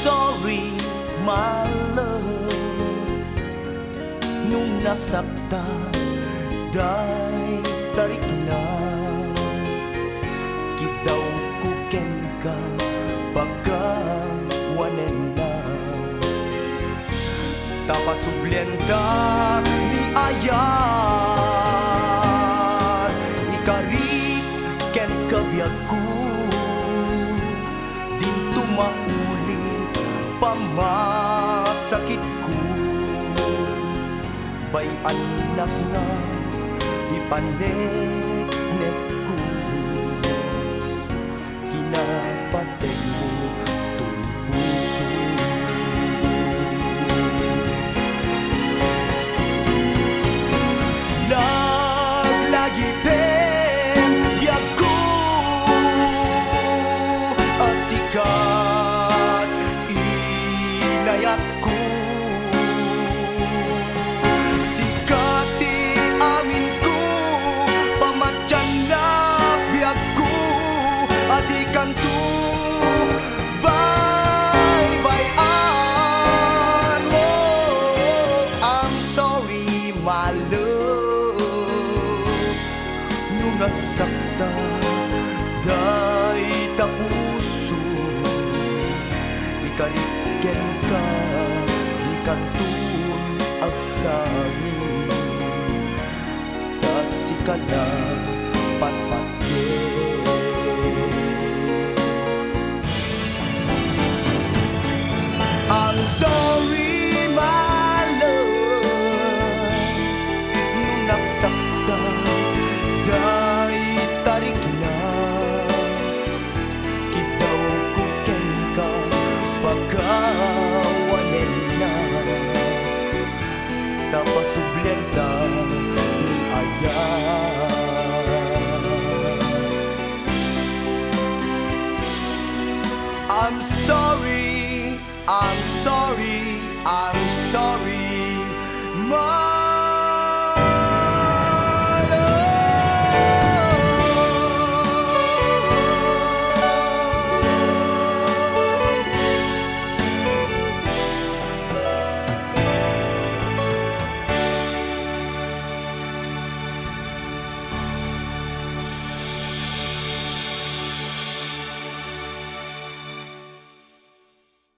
sorry, my love. Nung nasakta, day tarik na. Kidaw kuken ka, pagkawanen na. Tapasublenda ni ayat, ikarik ken kabiag ko. Dinto mauli pamasakit ko. Bay anak nga ipanek-nek ko. Kinapateg mo to'y puso. Naglagipen biag ko, asikat inayat ko. Sikati amin ko, pamatyan na biag ko. Adikan to, bye-bye-an mo. I'm sorry, my love. Nung nasakta, day tapuso. Ikariken ka, ikantun agsangi. Tas ikala patpatye. I'm sorry, my love. Nung nasakta, day tarik na. Kidaw kuken ka, pagkawanen na. Tapasublend